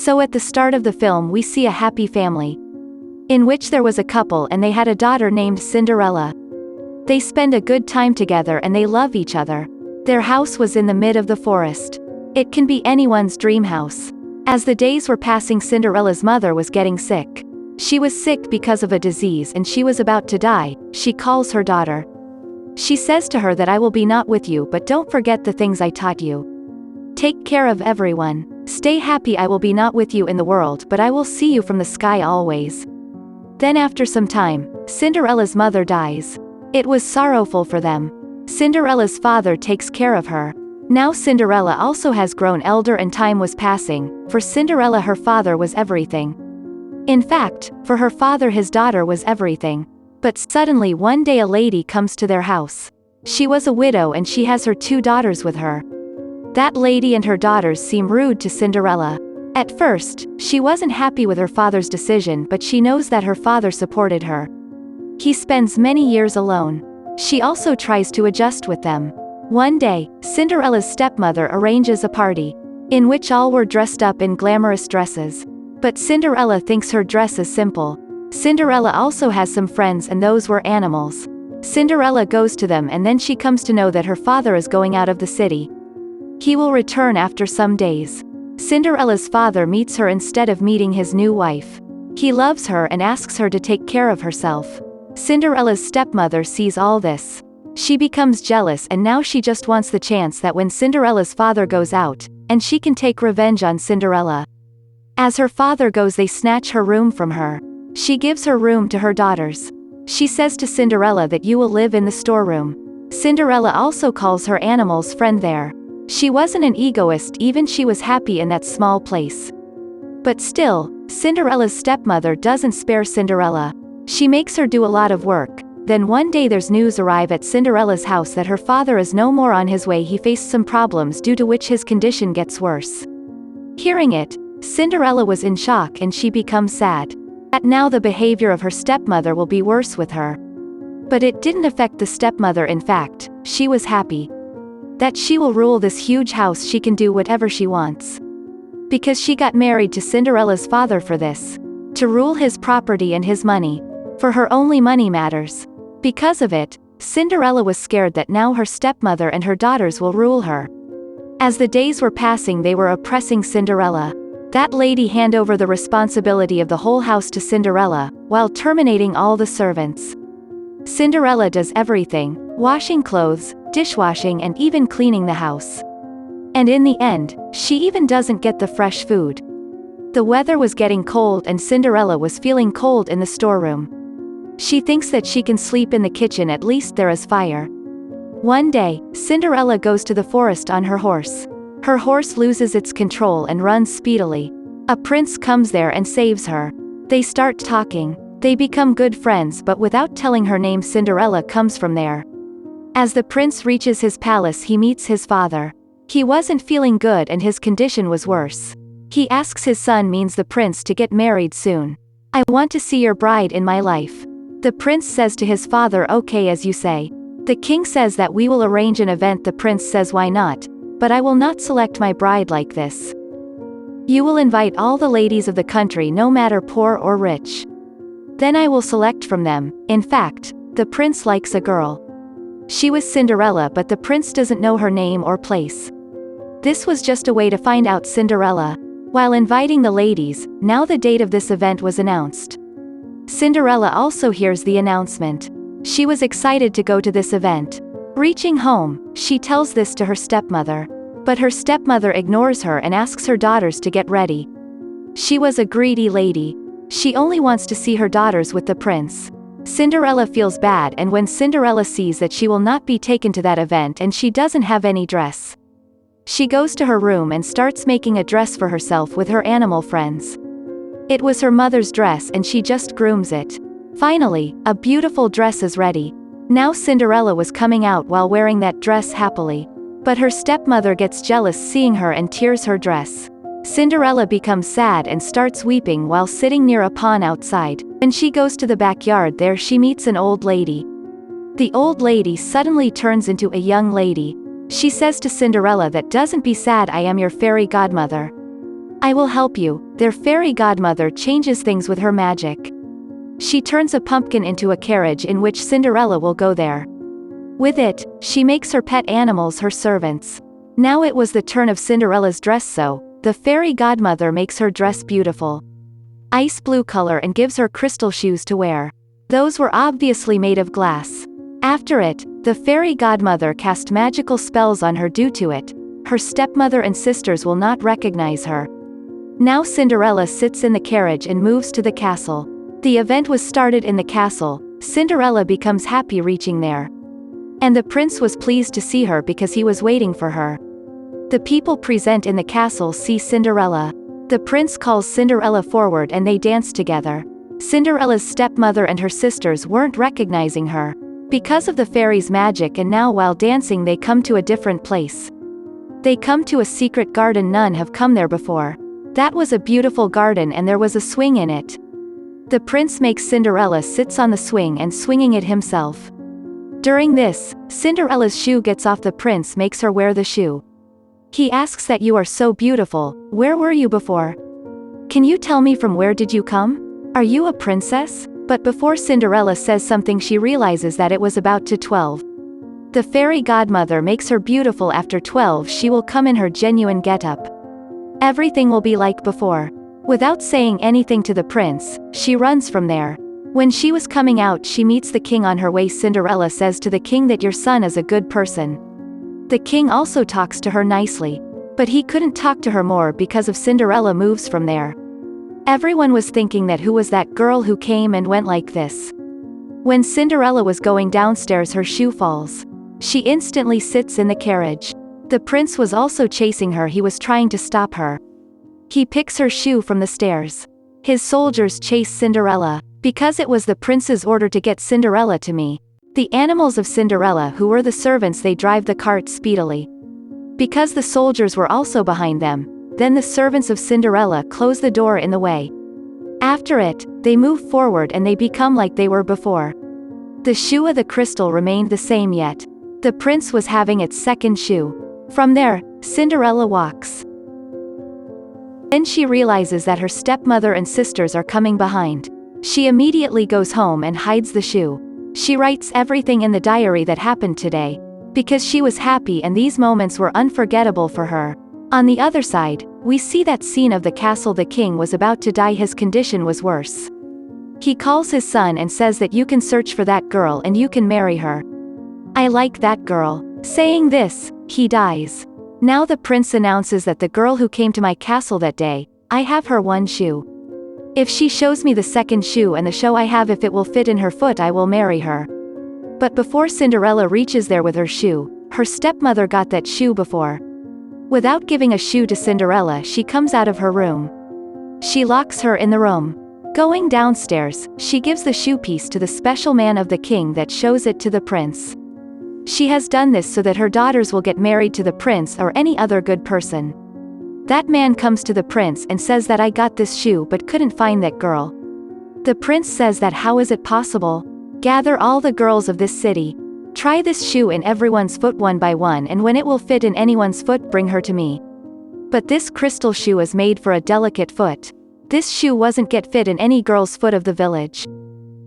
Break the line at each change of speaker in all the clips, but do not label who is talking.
So at the start of the film we see a happy family, in which there was a couple and they had a daughter named Cinderella. They spend a good time together and they love each other. Their house was in the mid of the forest. It can be anyone's dream house. As the days were passing, Cinderella's mother was getting sick. She was sick because of a disease and she was about to die. She calls her daughter. She says to her that I will be not with you, but don't forget the things I taught you. Take care of everyone. Stay happy. I will be not with you in the world, but I will see you from the sky always. Then after some time, Cinderella's mother dies. It was sorrowful for them. Cinderella's father takes care of her. Now Cinderella also has grown elder and time was passing. For Cinderella her father was everything. In fact, for her father his daughter was everything. But suddenly one day a lady comes to their house. She was a widow and she has her 2 daughters with her. That lady and her daughters seem rude to Cinderella. At first, she wasn't happy with her father's decision, but she knows that her father supported her. He spends many years alone. She also tries to adjust with them. One day, Cinderella's stepmother arranges a party, in which all were dressed up in glamorous dresses. But Cinderella thinks her dress is simple. Cinderella also has some friends and those were animals. Cinderella goes to them and then she comes to know that her father is going out of the city. He will return after some days. Cinderella's father meets her instead of meeting his new wife. He loves her and asks her to take care of herself. Cinderella's stepmother sees all this. She becomes jealous and now she just wants the chance that when Cinderella's father goes out, and she can take revenge on Cinderella. As her father goes they snatch her room from her. She gives her room to her daughters. She says to Cinderella that you will live in the storeroom. Cinderella also calls her animals friend there. She wasn't an egoist, even she was happy in that small place. But still, Cinderella's stepmother doesn't spare Cinderella. She makes her do a lot of work. Then one day there's news arrive at Cinderella's house that her father is no more on his way. He faced some problems due to which his condition gets worse. Hearing it, Cinderella was in shock and she becomes sad. That now the behavior of her stepmother will be worse with her. But it didn't affect the stepmother. In fact, she was happy that she will rule this huge house. She can do whatever she wants. Because she got married to Cinderella's father for this. To rule his property and his money. For her only money matters. Because of it, Cinderella was scared that now her stepmother and her daughters will rule her. As the days were passing they were oppressing Cinderella. That lady hand over the responsibility of the whole house to Cinderella, while terminating all the servants. Cinderella does everything, washing clothes, dishwashing and even cleaning the house. And in the end, she even doesn't get the fresh food. The weather was getting cold and Cinderella was feeling cold in the storeroom. She thinks that she can sleep in the kitchen, at least there is fire. One day, Cinderella goes to the forest on her horse. Her horse loses its control and runs speedily. A prince comes there and saves her. They start talking. They become good friends, but without telling her name Cinderella comes from there. As the prince reaches his palace he meets his father. He wasn't feeling good and his condition was worse. He asks his son means the prince to get married soon. I want to see your bride in my life. The prince says to his father, okay, as you say. The king says that we will arrange an event. The prince says why not? But I will not select my bride like this. You will invite all the ladies of the country, no matter poor or rich. Then I will select from them. In fact, the prince likes a girl. She was Cinderella, but the prince doesn't know her name or place. This was just a way to find out Cinderella. While inviting the ladies, now the date of this event was announced. Cinderella also hears the announcement. She was excited to go to this event. Reaching home, she tells this to her stepmother. But her stepmother ignores her and asks her daughters to get ready. She was a greedy lady. She only wants to see her daughters with the prince. Cinderella feels bad, and when Cinderella sees that she will not be taken to that event and she doesn't have any dress, she goes to her room and starts making a dress for herself with her animal friends. It was her mother's dress and she just grooms it. Finally, a beautiful dress is ready. Now Cinderella was coming out while wearing that dress happily. But her stepmother gets jealous seeing her and tears her dress. Cinderella becomes sad and starts weeping while sitting near a pond outside. When she goes to the backyard there she meets an old lady. The old lady suddenly turns into a young lady. She says to Cinderella that doesn't be sad, I am your fairy godmother. I will help you. Their fairy godmother changes things with her magic. She turns a pumpkin into a carriage in which Cinderella will go there. With it, she makes her pet animals her servants. Now it was the turn of Cinderella's dress, so the fairy godmother makes her dress beautiful. Ice blue color and gives her crystal shoes to wear. Those were obviously made of glass. After it, the fairy godmother cast magical spells on her. Due to it, her stepmother and sisters will not recognize her. Now Cinderella sits in the carriage and moves to the castle. The event was started in the castle. Cinderella becomes happy reaching there. And the prince was pleased to see her because he was waiting for her. The people present in the castle see Cinderella. The prince calls Cinderella forward and they dance together. Cinderella's stepmother and her sisters weren't recognizing her because of the fairy's magic, and now while dancing they come to a different place. They come to a secret garden. None have come there before. That was a beautiful garden and there was a swing in it. The prince makes Cinderella sits on the swing and swinging it himself. During this, Cinderella's shoe gets off. The prince makes her wear the shoe. He asks that you are so beautiful, where were you before? Can you tell me from where did you come? Are you a princess? But before Cinderella says something she realizes that it was about to 12. The fairy godmother makes her beautiful. After 12 she will come in her genuine getup. Everything will be like before. Without saying anything to the prince, she runs from there. When she was coming out she meets the king on her way. Cinderella says to the king that your son is a good person. The king also talks to her nicely. But he couldn't talk to her more because of Cinderella moves from there. Everyone was thinking that who was that girl who came and went like this. When Cinderella was going downstairs her shoe falls. She instantly sits in the carriage. The prince was also chasing her. He was trying to stop her. He picks her shoe from the stairs. His soldiers chase Cinderella. Because it was the prince's order to get Cinderella to me. The animals of Cinderella who were the servants, they drive the cart speedily. Because the soldiers were also behind them, then the servants of Cinderella close the door in the way. After it, they move forward and they become like they were before. The shoe of the crystal remained the same, yet the prince was having its second shoe. From there, Cinderella walks. Then she realizes that her stepmother and sisters are coming behind. She immediately goes home and hides the shoe. She writes everything in the diary that happened today, because she was happy and these moments were unforgettable for her. On the other side, we see that scene of the castle. The king was about to die. His condition was worse. He calls his son and says that you can search for that girl and you can marry her. I like that girl. Saying this, he dies. Now the prince announces that the girl who came to my castle that day, I have her one shoe. If she shows me the second shoe and the shoe I have, if it will fit in her foot, I will marry her. But before Cinderella reaches there with her shoe, her stepmother got that shoe before. Without giving a shoe to Cinderella, she comes out of her room. She locks her in the room. Going downstairs, she gives the shoe piece to the special man of the king that shows it to the prince. She has done this so that her daughters will get married to the prince or any other good person. That man comes to the prince and says that I got this shoe but couldn't find that girl. The prince says that how is it possible? Gather all the girls of this city. Try this shoe in everyone's foot one by one, and when it will fit in anyone's foot, bring her to me. But this crystal shoe is made for a delicate foot. This shoe wasn't get fit in any girl's foot of the village.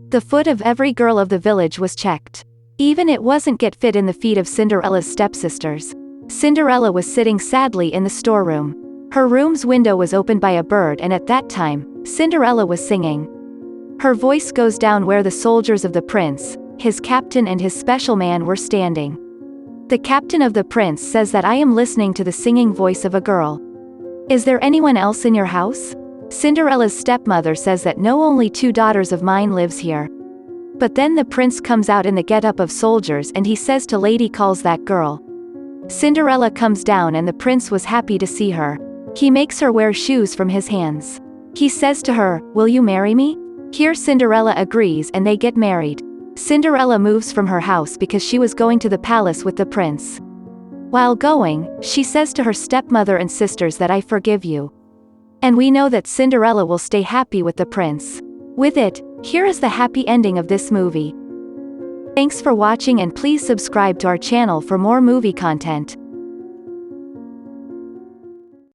The foot of every girl of the village was checked. Even it wasn't get fit in the feet of Cinderella's stepsisters. Cinderella was sitting sadly in the storeroom. Her room's window was opened by a bird, and at that time, Cinderella was singing. Her voice goes down where the soldiers of the prince, his captain and his special man were standing. The captain of the prince says that I am listening to the singing voice of a girl. Is there anyone else in your house? Cinderella's stepmother says that no, only 2 daughters of mine lives here. But then the prince comes out in the getup of soldiers and he says to Lady calls that girl. Cinderella comes down and the prince was happy to see her. He makes her wear shoes from his hands. He says to her, will you marry me? Here Cinderella agrees and they get married. Cinderella moves from her house because she was going to the palace with the prince. While going, she says to her stepmother and sisters that I forgive you. And we know that Cinderella will stay happy with the prince. With it, here is the happy ending of this movie. Thanks for watching and please subscribe to our channel for more movie content.